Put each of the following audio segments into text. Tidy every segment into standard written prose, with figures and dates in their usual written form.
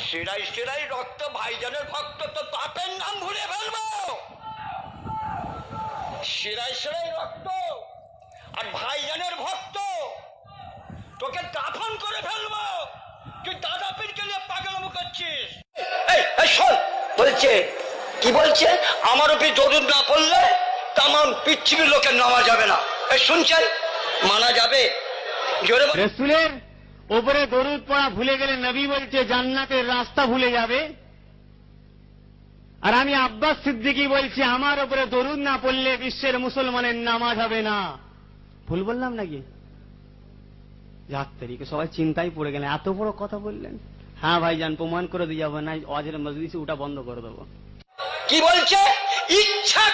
শিরাই শিরাই রক্ত ভাইজানের ভক্ত তো বাপের নাম ভুলে ফেলবো। শিরাই শিরাই রক্ত আর ভাইজানের ভক্ত, তোকে দাফন করে ফেলবো। তুই দাদা পীরকে নিয়ে পাগলামো করছিস। এই শোন, বলছে কি বলছে, আমার উপরে দরুদ না পড়লে তামাম পৃথিবীর লোকের নামা যাবে না। এই শুনছেন, মানা যাবে? জোরে বল। রসুলের ওপরে দরুদ পড়া ভুলে গেলে নবী বলছে জান্নাতের রাস্তা ভুলে যাবে। আর আমি আব্বাস সিদ্দিকী বলছি আমার ওপরে দরুদ না পড়লে বিশ্বের মুসলমানের নামাজ হবে না। ভুল বললাম নাকি? যাক তারিখে সবাই চিন্তায় পড়ে গেলেন, এত বড় কথা বললেন। হ্যাঁ ভাইজান, প্রমাণ করে দিয়ে যাবো, না ওয়াজের মজলিসে ওটা বন্ধ করে দেবো। কি বলছে? ইচ্ছা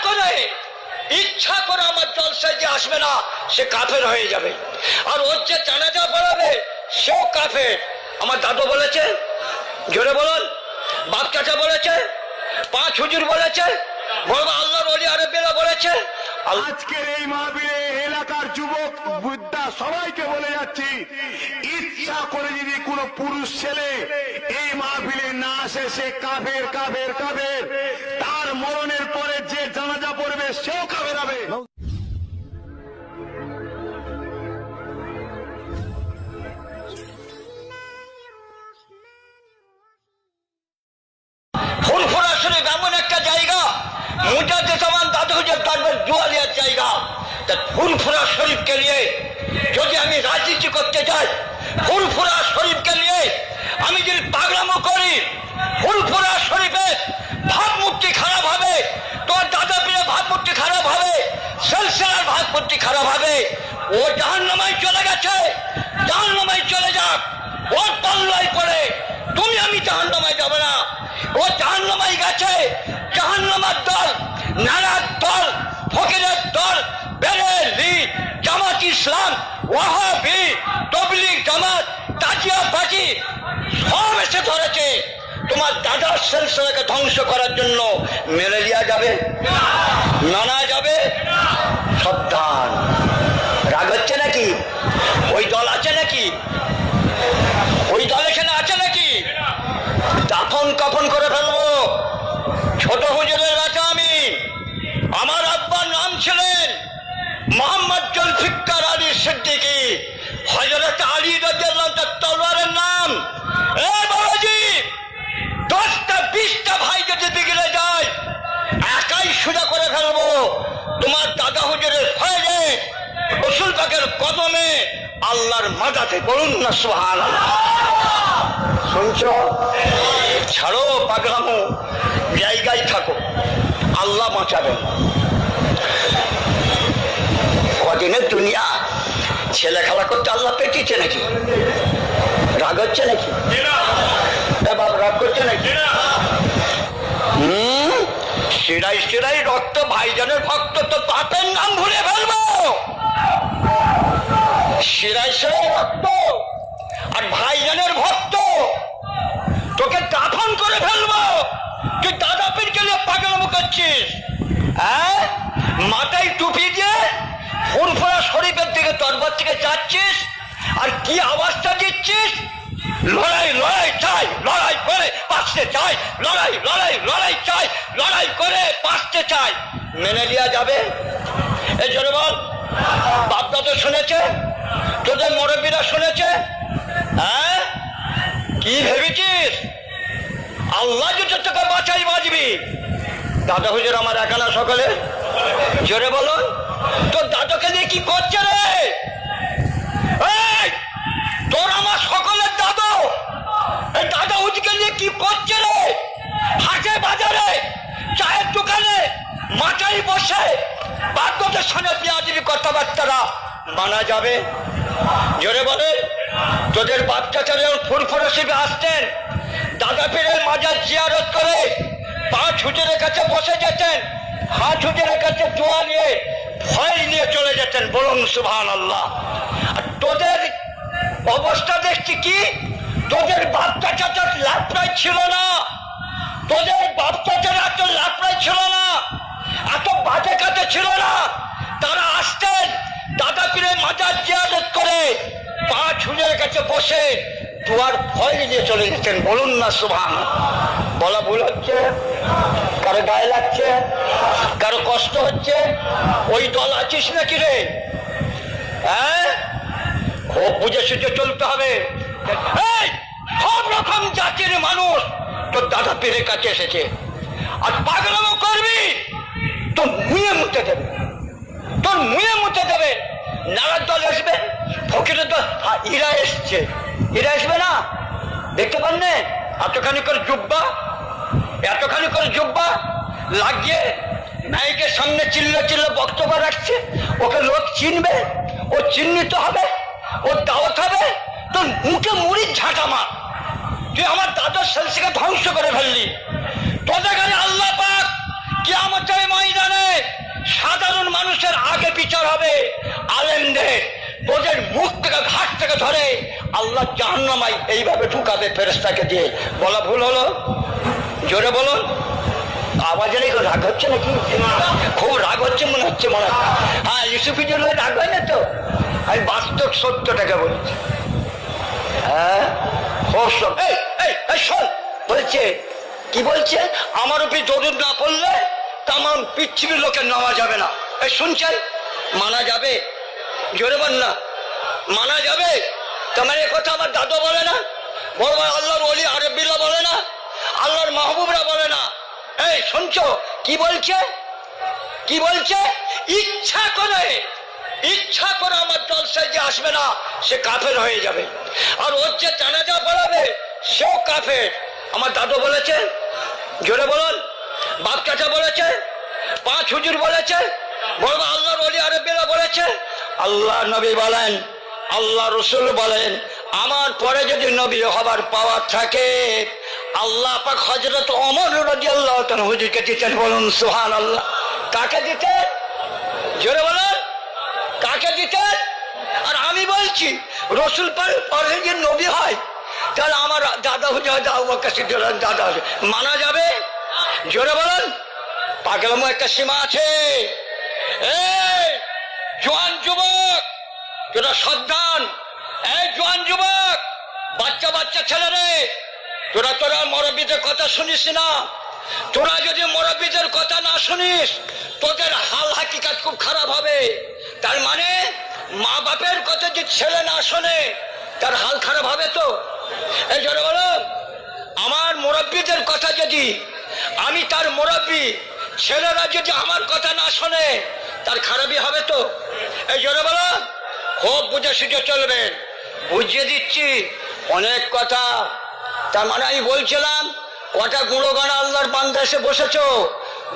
করে আমার জলসায় যে আসবে না সে কাফের হয়ে যাবে, আর ওর যে জানাজা পড়াবে সেও কাফের। আমার দাদু বলেছে, জোরে বলুন, বাপ চাচা বলেছে, পাঁচ হুজুর বলেছে, বড় আল্লাহর ওলি আরবেরা বলেছে। আজকের এই মাহফিলে এলাকার যুবক বুদ্ধা সবাইকে বলে যাচ্ছি, ইচ্ছা করে যদি কোন পুরুষ ছেলে এই মাহফিলে না আসে সে কাফের কাফের কাফের। তার মরণের পরে যে জানাজা পড়বে সেও কাফের হবে। ফুরফুরা শরীফ এমন একটা জায়গা, মুজাদ্দিদ দাদু হুজুর তারপর জুয়ালিয়ার জায়গা। ফুরফুরা শরীফকে নিয়ে যদি আমি রাজনীতি করতে চাই, ফুরফুরা শরীফকে নিয়ে আমি যদি পাগলামো করি, ফুরফুরা শরীফের ভাবমূর্তি খারাপ হবে, তোর দাদা পীরের ভাবমূর্তি খারাপ হবে, সিলসিলার ভাবমূর্তি খারাপ হবে। ও জাহান্নামায় চলে গেছে, জাহান্নামায় চলে যাক, ওর পাল্লায় পড়ে তুমি আমি জাহান্নামায় যাব না। ও জাহান্নামায় গেছে, জাহান্নামার দল, নারার দল, ফকিরের দল, বেরেলি, জামাত ইসলাম, ওয়াহাবি, তবলিগ জামাত, তাজিয়া বাজি সব এসে ধরেছে তোমার দাদার সিলসিলাকে ধ্বংস করার জন্য। মেনে দেওয়া যাবে? মানা যাবে? সাবধান। রাগ হচ্ছে নাকি? ওই দল আছে নাকি? ওই দল এখানে আছে নাকি? দাফন কাফন করে ফেলবো। ছোট হুজুরের বাচ্চা আমি। আমার আব্বার নাম ছিলেন মোহাম্মদ জুলফিকার আলী সিদ্দিকী। হযরত আলী রাদিয়াল্লাহু তাআলা তলোয়ারের নাম। এ বাবাজি, 10টা 20টা ভাই যদি বিগড়ে যায় একাই সোজা করে ফেলবো। তোমার দাদা হুজুরের ফয়েজে, রাসূল পাকের কদমে, আল্লাহর মাদাতে। বলুন না সুবহানাল্লাহ। শুনছো? ছাড়ো পাগলামো, জায়গায় থাকো, আল্লাহ বাঁচাবেন। কদিনের দুনিয়া, ছেলে খেলা করতে আল্লাহ পেটিছে নাকি? রাগ হচ্ছে নাকি? বাপ রাগ করছে নাকি? শিরাই শিরাই রক্ত ভাইজানের ভক্ত তো বাপের নাম ভুলে ফেলবো। শিরাই শিরাই রক্ত আর ভাইজানের ভক্ত, তোকে দাফন করে ফেলবো। তুই দাদা পীরকে নিয়ে পাগলামো করছিস। হ্যাঁ, মাথায় টুপি দিয়ে ফুরফুরা শরীফের দিকে দরবার থেকে যাচ্ছিস, আর কি আওয়াজটা দিচ্ছিস? লড়াই লড়াই চাই, লড়াই করে বাঁচতে চাই, লড়াই লড়াই লড়াই চাই, লড়াই করে বাঁচতে চাই। মেনে দেওয়া যাবে? এই জোরে বল। বাপদাদা শুনেছে, তোদের মুরব্বীরা শুনেছে। হ্যাঁ, কি ভেবেছিস আল্লাহ যদি তোকে বাঁচাই বাঁচবি? দাদা হুজুর আমার একানা সকলে, জোরে বলুন। তোর দাদাকে নিয়ে কি করছে রে? তোর আমার সকলের দাদা, এই দাদা হুজুরকে নিয়ে কি করছে রে? হাটে বাজারে, চায়ের দোকানে, মাথায় বসে বাধ্যতার সামনে পেঁয়াজির কথাবার্তারা মানা যাবে? জোরে বলে। তোদের বাচ্চারা যখন ফুরফুরা শিবে আসতেন, দাদা পীরের মাজার জিয়ারত করে 5 হুজুরের কাছে বসে যেতেন, 5 হুজুরের কাছে দোয়া নিয়ে ফয়েজ নিয়ে চলে যেতেন। বলুন সুবহানাল্লাহ। আর তোদের অবস্থা দেখছি কি? তোদের বাচ্চা চাচার লাফড়াই ছিল না, তোদের বাপ চাচার এত লাফড়াই ছিল না, এত বাজে কাজে ছিল না। তারা আসতেন দাদা পীরের মাজার জিয়ারত করে 5 হুজুরের কাছে বসে দুয়ার ভয় দিয়ে চলে গেছেন। বলুন না সুবহান। বলা ভুল হচ্ছে? কারো গায়ে লাগছে? কারো কষ্ট হচ্ছে? ওই দল আছিস নাকি রে? হ্যাঁ, খুব বুঝে সুঝে চলতে হবে। এই সব রকম জাতির মানুষ তোর দাদা পীরের কাছে এসেছে, আর পাগলামো করবি তোর মুয়ে মুতে দেবে, তোর মুয়ে মুতে দেবে। নারার দল আসবে, ফকিরের দল, ইরা এসছে, এরা আসবে না? দেখতে পান এতখানি করে জুব্বা, এতখানি করে জুব্বা লাগিয়ে নায়কের সামনে চিল্লা চিল্লা বক্তব্য রাখছে। ওকে লোক চিনবে, ও চিহ্নিত হবে, ওর দাওয়াত হবে। তোর মুখে মুড়ির ঝাঁটা মার। তুই আমার দাদার সেলসিকে ধ্বংস করে ফেললি। তোদের কাছে আল্লাহ পাক কিয়ামতের ময়দানে সাধারণ মানুষের আগে বিচার হবে আলেমদের। তোদের মুখ থেকে ঘাট থেকে ধরে আল্লাহ জাহান্নামায় এইভাবে ঢুকাবে ফেরেশতাকে দিয়ে। বলা ভুল হলো? জোরে বলুন। আওয়াজে নাকি রাগ হচ্ছে নাকি? খুব রাগ হচ্ছে মনে হচ্ছে, মনে হয়। হ্যাঁ, ইউসুফি জন্য রাগ হয় না তো? আমি বাস্তব সত্যটাকে বলছি। হ্যাঁ, শোন, বলছে কি বলছে? আমার উপর দরুদ না পড়লে তামাম পৃথিবীর লোকে নেওয়া যাবে না। এই শুনছেন? মানা যাবে? জোরে বল না, মানা যাবে? তোমার এ কথা আমার দাদু বলে না, বড় ভাই আল্লাহর ওলি আরবিল্লাহ বলে না, আল্লাহর মাহবুবরা বলে না। এই শুনছো কি বলছে? কি বলছে? ইচ্ছা করে আমার জলসায় যে আসবে না সে কাফের হয়ে যাবে, আর ওর যে জানাজা পড়াবে সেও কাফের। আমার দাদু বলেছে, জোরে বলুন। বাপ চাচা বলেছে, পাঁচ হুজুর বলেছে, বড় আল্লাহর ওলি আরবিরা বলেছে, আল্লাহ নবী বলেন, আল্লাহ রসুল বলেন, আমার পরে যদি নবী হবার পাওয়ার থাকে আল্লাহ পাক হযরত ওমর রাদিয়াল্লাহু তাআলা হুজুরকে দিতেন। বলুন সুবহানাল্লাহ। কাকে দিতেন? জোরে বলুন, কাকে দিতেন? আর আমি বলছি রসুল পরে যে নবী হয় তাহলে আমার দাদা হুজুর আবু বকর সিদ্দিক দাদা মানা যাবে? জোরে বলুন। পাগলামো একটা সীমা আছে। এই জোয়ান যুবক, তোরা সাবধান। এই জোয়ান যুবক, বাচ্চা বাচ্চা ছেলেরে, তোরা মুরব্বিদের কথা শুনিস না। তোরা যদি মুরব্বিদের কথা না শুনিস তোদের হাল হাকিকাত খুব খারাপ হবে। তার মানে মা বাপের কথা যদি ছেলে না শোনে তার হাল খারাপ হবে তো। এই জোরে বলো, আমার মুরব্বিদের কথা যদি, আমি তার মুরব্বি, ছেলেরা যদি আমার কথা না শোনে তার খারাপই হবে তো। এই জোরে বলো, খুব বুঝে সুঝে চলবেন। বুঝিয়ে দিচ্ছি অনেক কথা। তার মানে আমি বলছিলাম কটা গুণগান আল্লাহর বান্দা এসে বসেছ।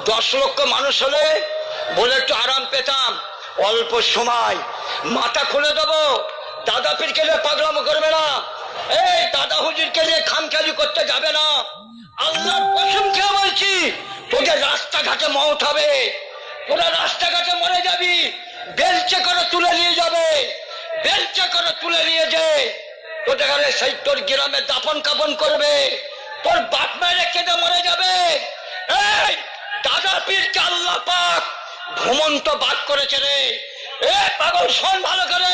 10 লক্ষ মানুষ হলে বলে একটু আরাম পেতাম, অল্প সময় মাথা খুলে দেবো। দাদা পীরকে নিয়ে পাগলামো করবে না, এই দাদা হুজুরকে নিয়ে খামখেয়ালি করতে যাবে না। আল্লাহর কসম খেয়ে বলছি তোদের রাস্তাঘাটে মওত হবে, তোরা রাস্তাঘাটে মরে যাবি। বেলচে করে তুলে নিয়ে যাবে, বেলচে করে তুলে নিয়ে যায় তোদের সেই তোর গ্রামে দাফন কাফন করবে, তোর বাপ মায়ের কেঁদে মরে যাবে। এই দাদা পীরকে আল্লাহ পাক ঘুমন্ত বাদ করেছে রে। এ পাগল শোন ভালো করে,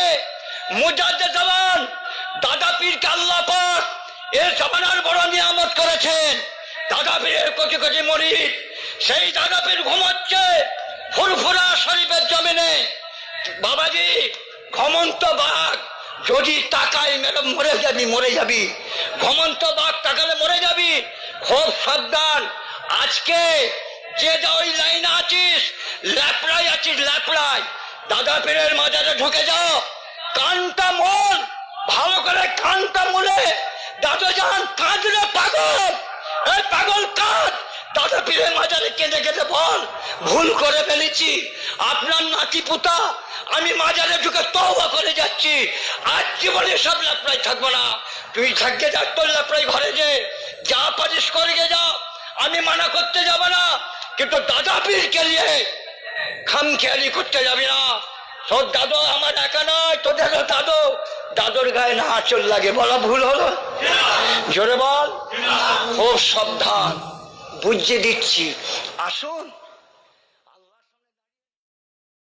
মুজাদ্দিদ জামান দাদা পীরকে আল্লাহ পাক এর জামানার বড় নিয়ামত করেছেন। দাদা পীরের কোটি কোটি মুরিদ, সেই দাদা পীর ঘুমাচ্ছে ফুরফুরা শরীফের জমিনে। বাবাজি, ঘুমন্ত বাঘ যদি তাকায় ম্যাডাম মরে যাবি। ঘুমন্ত বাঘ তাকালে মরে যাবি। খুব সাবধান। আজকে যে যা ওই লাইনে আছিস, ল্যাপড়ায় আছিস, ল্যাপড়ায় দাদা পীরের মাজারে ঢুকে যাও, কানটা মোল ভালো করে, কানটা মুলে দাদা জান কাঁদলে পাগল, এই পাগল কাঁদ। দাদা পীরের মাজারে কেঁদে কেঁদে বল, ভুল করে ফেলেছি, আপনার নাতি পুতা আমি মাজারে ঢুকে তওবা করে যাচ্ছি, আজ জীবনে সব ল্যাপড়ায় থাকবো না। তুই থাকতে যাক তোর ল্যাপড়ায় ঘরে যা পারিস করে যা, আমি মানা করতে যাব না, কিন্তু দাদা পীরকে নিয়ে খামখেয়ালি করতে যাবি না। তোর দাদু আমার একা নয়, তোদের দাদু, দাদুর গায়ে না আঁচল লাগে। বলা ভুল হলো? জোরে বল। খুব সাবধান, বুঝিয়ে দিচ্ছি। আসুন।